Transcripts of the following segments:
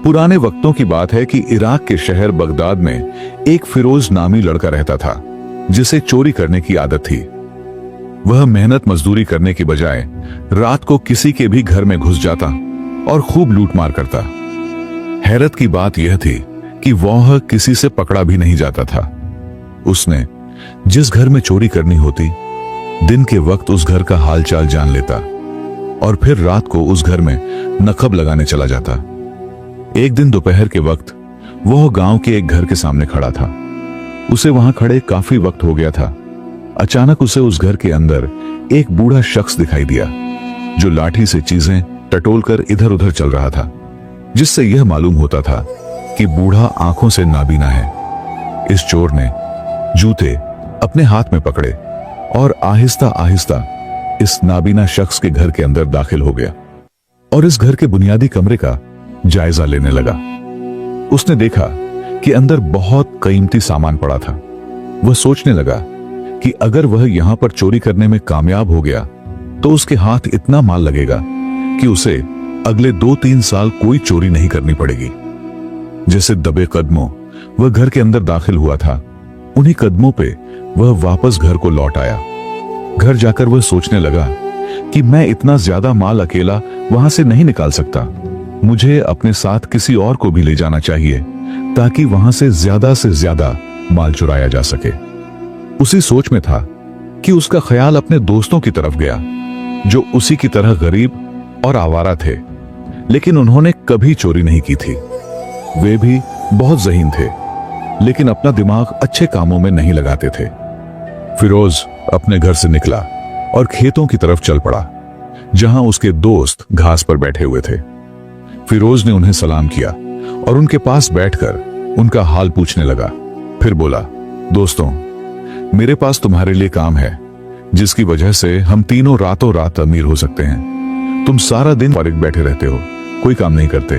पुराने वक्तों की बात है कि इराक के शहर बगदाद में एक फिरोज नामी लड़का रहता था जिसे चोरी करने की आदत थी। वह मेहनत मजदूरी करने की बजाय रात को किसी के भी घर में घुस जाता और खूब लूटमार करता। हैरत की बात यह थी कि वह किसी से पकड़ा भी नहीं जाता था। उसने जिस घर में चोरी करनी होती, दिन के वक्त उस घर का हालचाल जान लेता और फिर रात को उस घर में नकब लगाने चला जाता। एक दिन दोपहर के वक्त वह गांव के एक घर के सामने खड़ा था। उसे वहां खड़े काफी वक्त हो गया था। अचानक उसे उस घर के अंदर एक बूढ़ा शख्स दिखाई दिया जो लाठी से चीजें टटोलकर इधर उधर चल रहा था, जिससे यह मालूम होता था कि बूढ़ा आंखों से नाबीना है। इस चोर ने जूते अपने हाथ में पकड़े और आहिस्ता आहिस्ता इस नाबीना शख्स के घर के अंदर दाखिल हो गया और इस घर के बुनियादी कमरे का जायजा लेने लगा। उसने देखा कि अंदर बहुत कीमती सामान पड़ा था। वह सोचने लगा कि अगर वह यहां पर चोरी करने में कामयाब हो गया तो उसके हाथ इतना माल लगेगा कि उसे अगले 2-3 साल कोई चोरी नहीं करनी पड़ेगी। जैसे दबे कदमों वह घर के अंदर दाखिल हुआ था, उन्हीं कदमों पे वह वापस घर को लौट आया। घर जाकर वह सोचने लगा कि मैं इतना ज्यादा माल अकेला वहां से नहीं निकाल सकता। मुझे अपने साथ किसी और को भी ले जाना चाहिए ताकि वहां से ज्यादा माल चुराया जा सके। उसी सोच में था कि उसका ख्याल अपने दोस्तों की तरफ गया जो उसी की तरह गरीब और आवारा थे, लेकिन उन्होंने कभी चोरी नहीं की थी। वे भी बहुत ज़हीन थे, लेकिन अपना दिमाग अच्छे कामों में नहीं लगाते थे। फिरोज अपने घर से निकला और खेतों की तरफ चल पड़ा जहां उसके दोस्त घास पर बैठे हुए थे। फिरोज ने उन्हें सलाम किया और उनके पास बैठकर उनका हाल पूछने लगा। फिर बोला, दोस्तों, मेरे पास तुम्हारे लिए काम है जिसकी वजह से हम तीनों रातों रात अमीर हो सकते हैं। तुम सारा दिन फारिग बैठे रहते हो, कोई काम नहीं करते।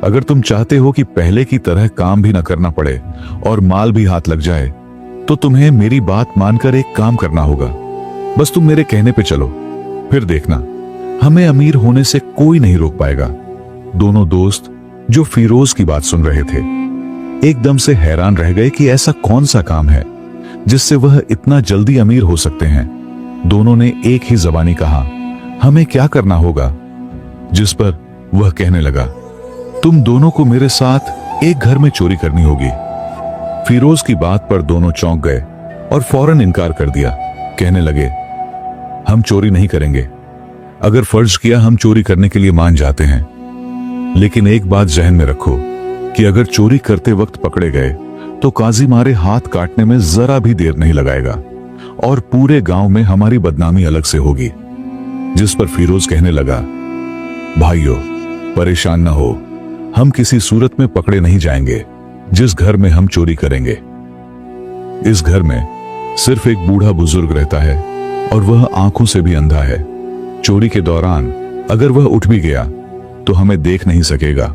अगर तुम चाहते हो कि पहले की तरह काम भी न करना पड़े और माल भी हाथ लग जाए, तो तुम्हें मेरी बात मानकर एक काम करना होगा। बस तुम मेरे कहने पे चलो, फिर देखना हमें अमीर होने से कोई नहीं रोक पाएगा। दोनों दोस्त जो फिरोज की बात सुन रहे थे एकदम से हैरान रह गए कि ऐसा कौन सा काम है जिससे वह इतना जल्दी अमीर हो सकते हैं। दोनों ने एक ही जबानी कहा, हमें क्या करना होगा? जिस पर वह कहने लगा, तुम दोनों को मेरे साथ एक घर में चोरी करनी होगी। फिरोज की बात पर दोनों चौंक गए और फौरन इनकार कर दिया। कहने लगे, हम चोरी नहीं करेंगे। अगर फर्ज किया हम चोरी करने के लिए मान जाते हैं, लेकिन एक बात जहन में रखो कि अगर चोरी करते वक्त पकड़े गए तो काजी मारे हाथ काटने में जरा भी देर नहीं लगाएगा और पूरे गांव में हमारी बदनामी अलग से होगी। जिस पर फिरोज कहने लगा, भाइयों, परेशान न हो, हम किसी सूरत में पकड़े नहीं जाएंगे जिस घर में हम चोरी करेंगे। इस घर में सिर्फ एक बूढ़ा बुजुर्ग रहता है और वह आंखों से भी अंधा है। चोरी के दौरान अगर वह उठ भी गया तो हमें देख नहीं सकेगा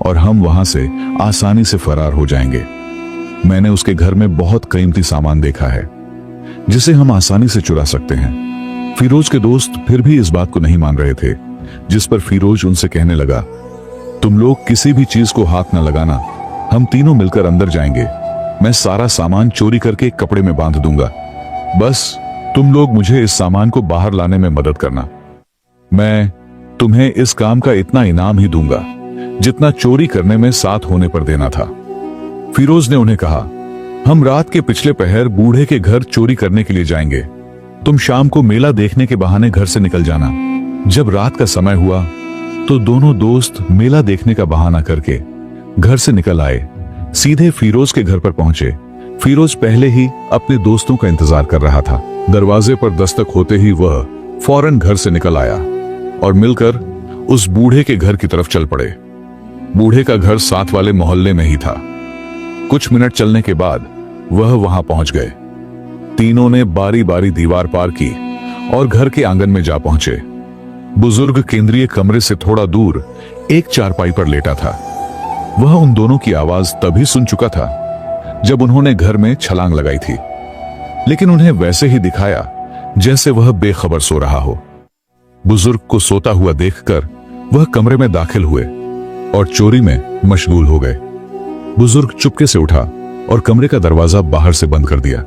और हम वहां से आसानी से फरार हो जाएंगे। मैंने उसके घर में बहुत कीमती सामान देखा है जिसे हम आसानी से चुरा सकते हैं। फिरोज के दोस्त फिर भी इस बात को नहीं मान रहे थे, जिस पर फिरोज उनसे कहने लगा, तुम लोग किसी भी चीज को हाथ न लगाना, हम तीनों मिलकर अंदर जाएंगे। मैं सारा सामान चोरी करके एक कपड़े में बांध दूंगा। बस तुम लोग मुझे इस सामान को बाहर लाने में मदद करना। मैं तुम्हें इस काम का इतना इनाम ही दूंगा जितना चोरी करने में साथ होने पर देना था। फिरोज ने उन्हें कहा, हम रात के पिछले पहर बूढ़े के घर चोरी करने के लिए जाएंगे। तुम शाम को मेला देखने के बहाने घर से निकल जाना। जब रात का समय हुआ तो दोनों दोस्त मेला देखने का बहाना करके घर से निकल आए, सीधे फिरोज के घर पर पहुंचे। फिरोज पहले ही अपने दोस्तों का इंतजार कर रहा था। दरवाजे पर दस्तक होते ही वह फौरन घर से निकल आया और मिलकर उस बूढ़े के घर की तरफ चल पड़े। बूढ़े का घर साथ वाले मोहल्ले में ही था। कुछ मिनट चलने के बाद वह वहां पहुंच गए। तीनों ने बारी बारी दीवार पार की और घर के आंगन में जा पहुंचे। बुजुर्ग केंद्रीय कमरे से थोड़ा दूर एक चारपाई पर लेटा था। वह उन दोनों की आवाज तभी सुन चुका था जब उन्होंने घर में छलांग लगाई थी, लेकिन उन्हें वैसे ही दिखाया जैसे वह बेखबर सो रहा हो। बुजुर्ग को सोता हुआ देखकर वह कमरे में दाखिल हुए और चोरी में मशगूल हो गए। बुजुर्ग चुपके से उठा और कमरे का दरवाजा बाहर से बंद कर दिया।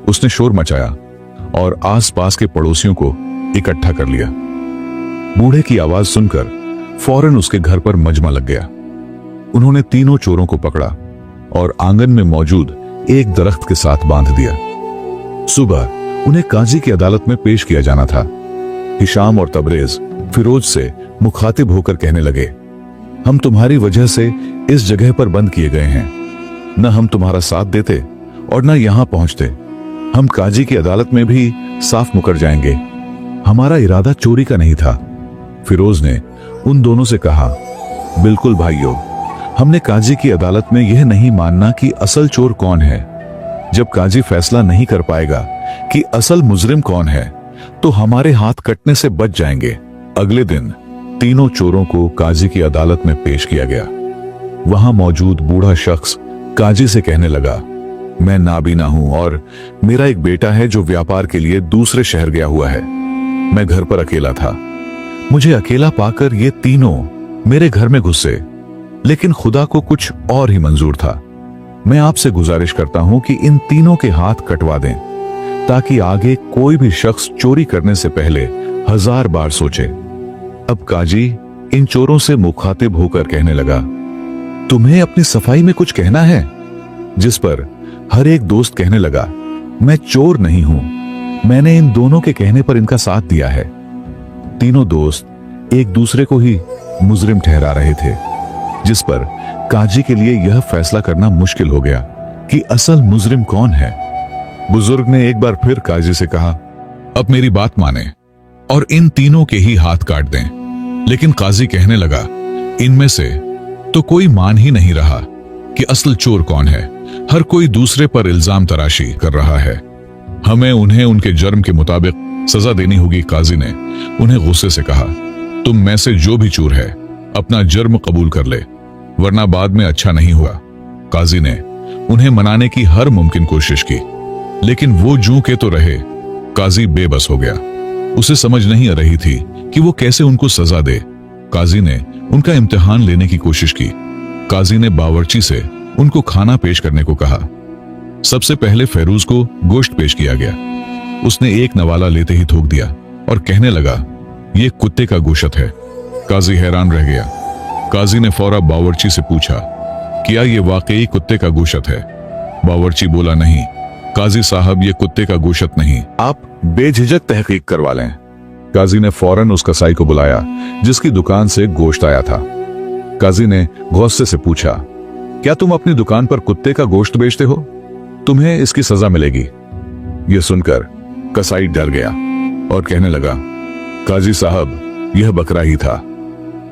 उसने शोर मचाया और आसपास के पड़ोसियों को इकट्ठा कर लिया। बूढ़े की आवाज सुनकर फौरन उसके घर पर मजमा लग गया। उन्होंने तीनों चोरों को पकड़ा और आंगन में मौजूद एक दरख्त के साथ बांध दिया। सुबह उन्हें काजी की अदालत में पेश किया जाना था। हिशाम और तबरेज फिरोज से मुखातिब होकर कहने लगे, हम तुम्हारी वजह से इस जगह पर बंद किए गए हैं। न हम तुम्हारा साथ देते और न यहां पहुंचते। हम काजी की अदालत में भी साफ मुकर जाएंगे। हमारा इरादा चोरी का नहीं था। फिरोज ने उन दोनों से कहा, बिल्कुल भाइयों, हमने काजी की अदालत में यह नहीं मानना कि असल चोर कौन है। जब काजी फैसला नहीं कर पाएगा कि असल मुजरिम कौन है, तो हमारे हाथ कटने से बच जाएंगे। अगले दिन तीनों चोरों को काजी की अदालत में पेश किया गया। वहां मौजूद बूढ़ा शख्स काजी से कहने लगा, मैं नाबीना हूं और मेरा एक बेटा है जो व्यापार के लिए दूसरे शहर गया हुआ है। मैं घर पर अकेला था। मुझे अकेला पाकर ये तीनों मेरे घर में घुसे, लेकिन खुदा को कुछ और ही मंजूर था। मैं आपसे गुजारिश करता हूं कि इन तीनों के हाथ कटवा दें, ताकि आगे कोई भी शख्स चोरी करने से पहले 1000 बार सोचे। अब काजी इन चोरों से मुखातिब होकर कहने लगा, तुम्हें अपनी सफाई में कुछ कहना है? जिस पर हर एक दोस्त कहने लगा, मैं चोर नहीं हूं, मैंने इन दोनों के कहने पर इनका साथ दिया है। तीनों दोस्त एक दूसरे को ही मुजरिम ठहरा रहे थे, जिस पर काजी के लिए यह फैसला करना मुश्किल हो गया कि असल मुजरिम कौन है। बुजुर्ग ने एक बार फिर काजी से कहा, अब मेरी बात माने और इन तीनों के ही हाथ काट दें। लेकिन काजी कहने लगा, इनमें से तो कोई मान ही नहीं रहा कि असल चोर कौन है। हर कोई दूसरे पर इल्जाम तराशी कर रहा है। हमें उन्हें उनके जुर्म के मुताबिक सजा देनी होगी। काजी ने उन्हें गुस्से से कहा, तुम में से जो भी चोर है अपना जुर्म कबूल कर ले, वरना बाद में अच्छा नहीं हुआ। काजी ने उन्हें मनाने की हर मुमकिन कोशिश की, लेकिन वो जूं के तो रहे। काजी बेबस हो गया। उसे समझ नहीं आ रही थी कि वो कैसे उनको सजा दे। काजी ने उनका इम्तिहान लेने की कोशिश की। काजी ने बावर्ची से उनको खाना पेश करने को कहा। सबसे पहले फेरूज को गोश्त पेश किया गया। उसने एक नवाला लेते ही थूक दिया और कहने लगा, ये कुत्ते का गोश्त है। काजी हैरान रह गया। काजी ने फौरा बावर्ची से पूछा, क्या ये वाकई कुत्ते का गोश्त है? बावर्ची बोला, नहीं काजी साहब, ये कुत्ते का गोश्त नहीं, आप बेझिझक तहकीक करवा लें। काजी ने फौरन उस कसाई को बुलाया जिसकी दुकान से गोश्त आया था। काजी ने गुस्से से पूछा, क्या तुम अपनी दुकान पर कुत्ते का गोश्त बेचते हो? तुम्हें इसकी सजा मिलेगी। यह सुनकर कसाई डर गया और कहने लगा, काजी साहब, यह बकरा ही था।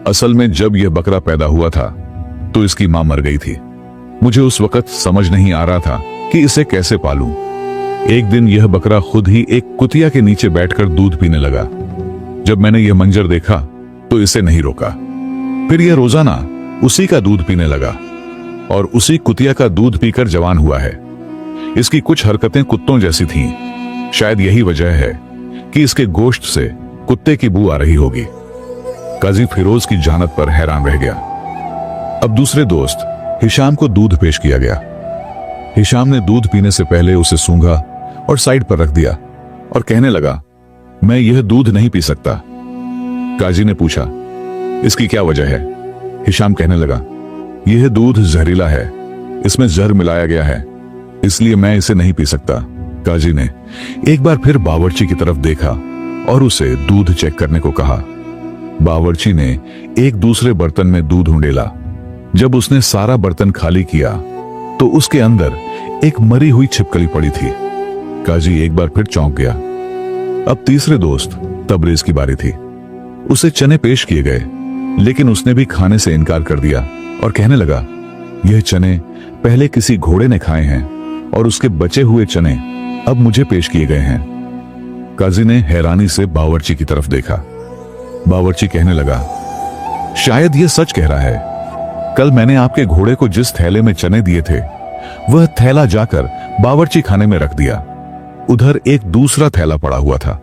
असल में जब यह बकरा पैदा हुआ था तो इसकी मां मर गई थी। मुझे उस वक्त समझ नहीं आ रहा था कि इसे कैसे पालूं। एक दिन यह बकरा खुद ही एक कुतिया के नीचे बैठकर दूध पीने लगा। जब मैंने यह मंजर देखा तो इसे नहीं रोका। फिर यह रोजाना उसी का दूध पीने लगा और उसी कुतिया का दूध पीकर जवान हुआ है। इसकी कुछ हरकतें कुत्तों जैसी थीं। शायद यही वजह है कि इसके गोश्त से कुत्ते की बू आ रही होगी। काजी फिरोज की जहानत पर हैरान रह गया। अब दूसरे दोस्त हिशाम को दूध पेश किया गया। हिशाम ने दूध पीने से पहले उसे सूंघा और साइड पर रख दिया और कहने लगा, मैं यह दूध नहीं पी सकता। काजी ने पूछा, इसकी क्या वजह है? हिशाम कहने लगा, यह दूध जहरीला है, इसमें जहर मिलाया गया है, इसलिए मैं इसे नहीं पी सकता। काजी ने एक बार फिर बावर्ची की तरफ देखा और उसे दूध चेक करने को कहा। बावर्ची ने एक दूसरे बर्तन में दूध उंडेला। जब उसने सारा बर्तन खाली किया तो उसके अंदर एक मरी हुई छिपकली पड़ी थी। काजी एक बार फिर चौंक गया। अब तीसरे दोस्त तबरेज की बारी थी। उसे चने पेश किए गए, लेकिन उसने भी खाने से इनकार कर दिया और कहने लगा, यह चने पहले किसी घोड़े ने खाए हैं और उसके बचे हुए चने अब मुझे पेश किए गए हैं। काजी ने हैरानी से बावर्ची की तरफ देखा। बावर्ची कहने लगा, शायद यह सच कह रहा है। कल मैंने आपके घोड़े को जिस थैले में चने दिए थे, वह थैला जाकर बावर्ची खाने में रख दिया। उधर एक दूसरा थैला पड़ा हुआ था।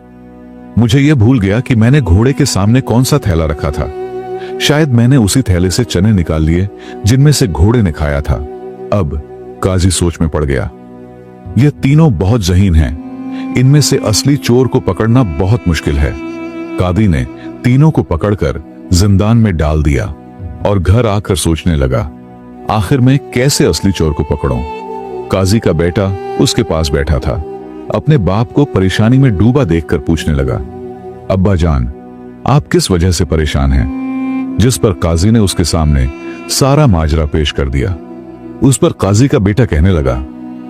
मुझे यह भूल गया कि मैंने घोड़े के सामने कौन सा थैला रखा था। शायद मैंने उसी थैले से चने निकाल लिए जिनमें से घोड़े ने खाया था। अब काजी सोच में पड़ गया। ये तीनों बहुत ज़हीन हैं। इनमें से असली चोर को पकड़ना बहुत मुश्किल है। कादी ने तीनों को पकड़कर जिंदान में डाल दिया और घर आकर सोचने लगा, आखिर मैं कैसे असली चोर को पकड़ूं? काजी का बेटा उसके पास बैठा था। अपने बाप को परेशानी में डूबा देखकर पूछने लगा, अब्बा जान, आप किस वजह से परेशान हैं? जिस पर काजी ने उसके सामने सारा माजरा पेश कर दिया। उस पर काजी का बेटा कहने लगा,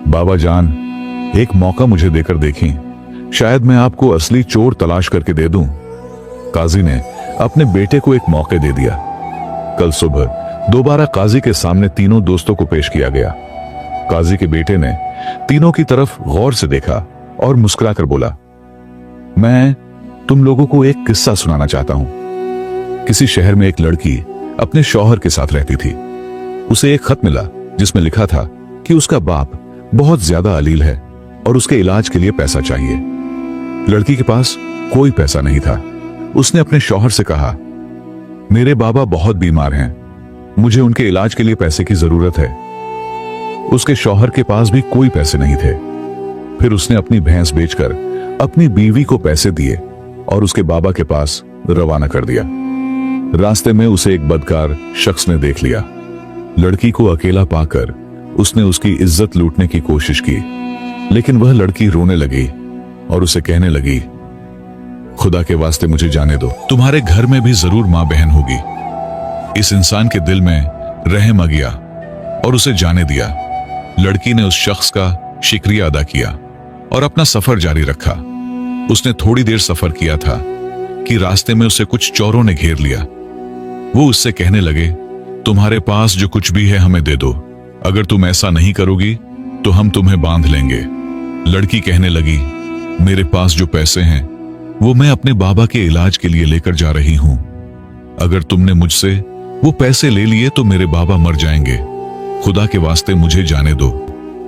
बाबा जान, एक मौका मुझे देकर देखें, शायद मैं आपको असली चोर तलाश करके दे दूं। काजी ने अपने बेटे को एक मौका दे दिया। कल सुबह दोबारा काजी के सामने तीनों दोस्तों को पेश किया गया। काजी के बेटे ने तीनों की तरफ गौर से देखा और मुस्कुराकर बोला, मैं तुम लोगों को एक किस्सा सुनाना चाहता हूं। किसी शहर में एक लड़की अपने शौहर के साथ रहती थी। उसे एक खत मिला जिसमें लिखा था कि उसका बाप बहुत ज्यादा अलील है और उसके इलाज के लिए पैसा चाहिए। लड़की के पास कोई पैसा नहीं था। उसने अपने शौहर से कहा, मेरे बाबा बहुत बीमार हैं, मुझे उनके इलाज के लिए पैसे की जरूरत है। उसके शौहर के पास भी कोई पैसे नहीं थे। फिर उसने अपनी भैंस बेचकर अपनी बीवी को पैसे दिए और उसके बाबा के पास रवाना कर दिया। रास्ते में उसे एक बदकार शख्स ने देख लिया। लड़की को अकेला पाकर उसने उसकी इज्जत लूटने की कोशिश की, लेकिन वह लड़की रोने लगी और उसे कहने लगी, खुदा के वास्ते मुझे जाने दो, तुम्हारे घर में भी जरूर मां बहन होगी। इस इंसान के दिल में रहम आ गया और उसे जाने दिया। लड़की ने उस शख्स का शुक्रिया अदा किया और अपना सफर जारी रखा। उसने थोड़ी देर सफर किया था कि रास्ते में उसे कुछ चोरों ने घेर लिया। वो उससे कहने लगे, तुम्हारे पास जो कुछ भी है हमें दे दो, अगर तुम ऐसा नहीं करोगी तो हम तुम्हें बांध लेंगे। लड़की कहने लगी, मेरे पास जो पैसे हैं वो मैं अपने बाबा के इलाज के लिए लेकर जा रही हूं। अगर तुमने मुझसे वो पैसे ले लिए तो मेरे बाबा मर जाएंगे, खुदा के वास्ते मुझे जाने दो।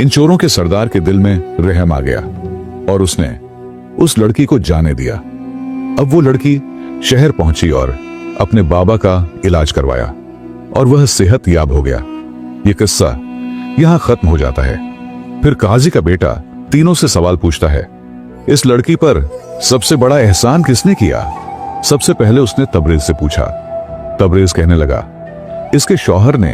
इन चोरों के सरदार के दिल में रहम आ गया और उसने उस लड़की को जाने दिया। अब वो लड़की शहर पहुंची और अपने बाबा का इलाज करवाया और वह सेहत याब हो गया। ये किस्सा यहां खत्म हो जाता है। फिर काजी का बेटा तीनों से सवाल पूछता है, इस लड़की पर सबसे बड़ा एहसान किसने किया? सबसे पहले उसने तबरेज से पूछा। तबरेज कहने लगा, इसके शौहर ने।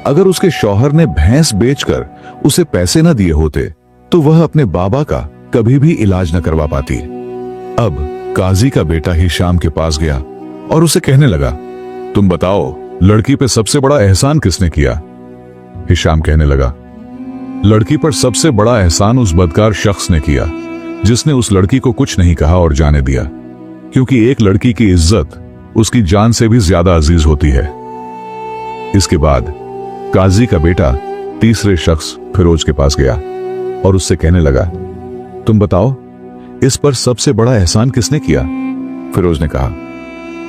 अगर उसके शौहर ने भैंस बेचकर उसे पैसे न दिए होते तो वह अपने बाबा का कभी भी इलाज न करवा पाती। अब काजी का बेटा हिशाम के पास गया और उसे कहने लगा, तुम बताओ, लड़की पे सबसे बड़ा एहसान किसने किया? हिशाम कहने लगा, लड़की पर सबसे बड़ा एहसान उस बदकार शख्स ने किया जिसने उस लड़की को कुछ नहीं कहा और जाने दिया, क्योंकि एक लड़की की इज्जत उसकी जान से भी ज्यादा अजीज होती है। इसके बाद काजी का बेटा तीसरे शख्स फिरोज के पास गया और उससे कहने लगा, तुम बताओ, इस पर सबसे बड़ा एहसान किसने किया? फिरोज ने कहा,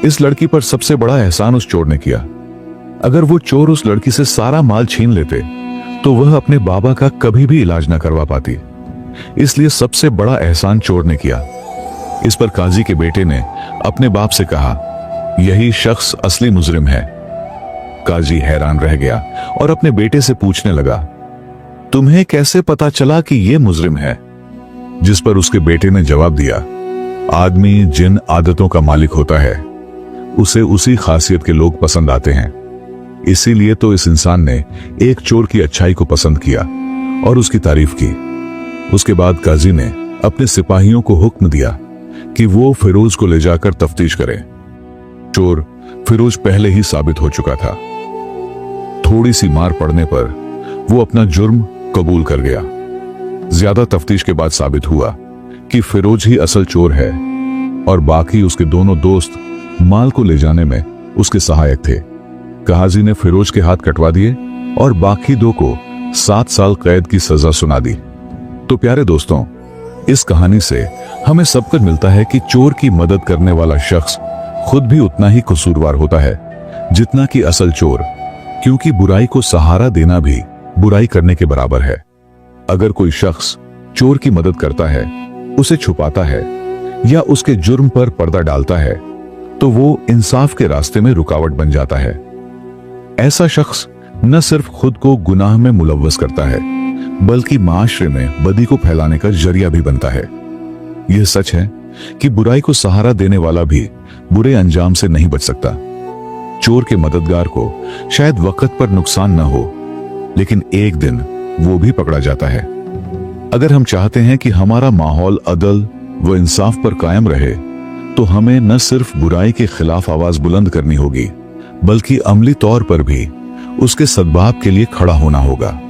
इस लड़की पर सबसे बड़ा एहसान उस चोर ने किया। अगर वो चोर उस लड़की से सारा माल छीन लेते तो वह अपने बाबा का कभी भी इलाज न करवा पाती, इसलिए सबसे बड़ा एहसान चोर ने किया। इस पर काजी के बेटे ने अपने बाप से कहा, यही शख्स असली मुजरिम है। काजी हैरान रह गया और अपने बेटे से पूछने लगा, तुम्हें कैसे पता चला कि यह मुजरिम है? जिस पर उसके बेटे ने जवाब दिया, आदमी जिन आदतों का मालिक होता है उसे उसी खासियत के लोग पसंद आते हैं। इसीलिए तो इस इंसान ने एक चोर की अच्छाई को पसंद किया और उसकी तारीफ की। उसके बाद काजी ने अपने सिपाहियों को हुक्म दिया कि वो फिरोज को ले जाकर तफ्तीश करें। चोर फिरोज पहले ही साबित हो चुका था। थोड़ी सी मार पड़ने पर वो अपना जुर्म कबूल कर गया। ज्यादा तफ्तीश के बाद साबित हुआ कि फिरोज ही असल चोर है और बाकी उसके दोनों दोस्त माल को ले जाने में उसके सहायक थे। काजी ने फिरोज के हाथ कटवा दिए और बाकी दो को 7 साल कैद की सजा सुना दी। तो प्यारे दोस्तों, इस कहानी से हमें सबक मिलता है कि चोर की मदद करने वाला शख्स खुद भी उतना ही कसूरवार होता है जितना कि असल चोर, क्योंकि बुराई को सहारा देना भी बुराई करने के बराबर है। अगर कोई शख्स चोर की मदद करता है, उसे छुपाता है या उसके जुर्म पर पर्दा डालता है, तो वो इंसाफ के रास्ते में रुकावट बन जाता है। ऐसा शख्स न सिर्फ खुद को गुनाह में मुलव्वस करता है, बल्कि माशरे में बदी को फैलाने का जरिया भी बनता है। यह सच है कि बुराई को सहारा देने वाला भी बुरे अंजाम से नहीं बच सकता। चोर के मददगार को शायद वक्त पर नुकसान न हो, लेकिन एक दिन वो भी पकड़ा जाता है। अगर हम चाहते हैं कि हमारा माहौल अदल व इंसाफ पर कायम रहे, तो हमें न सिर्फ बुराई के खिलाफ आवाज बुलंद करनी होगी, बल्कि अमली तौर पर भी उसके सद्भाव के लिए खड़ा होना होगा।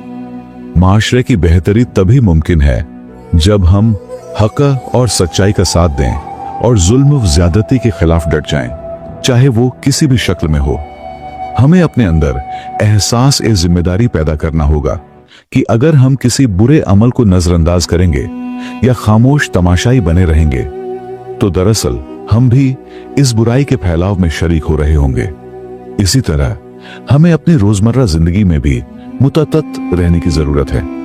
माशरे की बेहतरी तभी मुमकिन है जब हम हक और सच्चाई का साथ दें और जुल्म व ज्यादती के खिलाफ डट जाएं, चाहे वो किसी भी शक्ल में हो। हमें अपने अंदर एहसास ए जिम्मेदारी पैदा करना होगा कि अगर हम किसी बुरे अमल को नजरअंदाज करेंगे या खामोश तमाशाई बने रहेंगे, तो दरअसल हम भी इस बुराई के फैलाव में शरीक हो रहे होंगे। इसी तरह हमें अपनी रोजमर्रा जिंदगी में भी मुतअत्तित रहने की जरूरत है।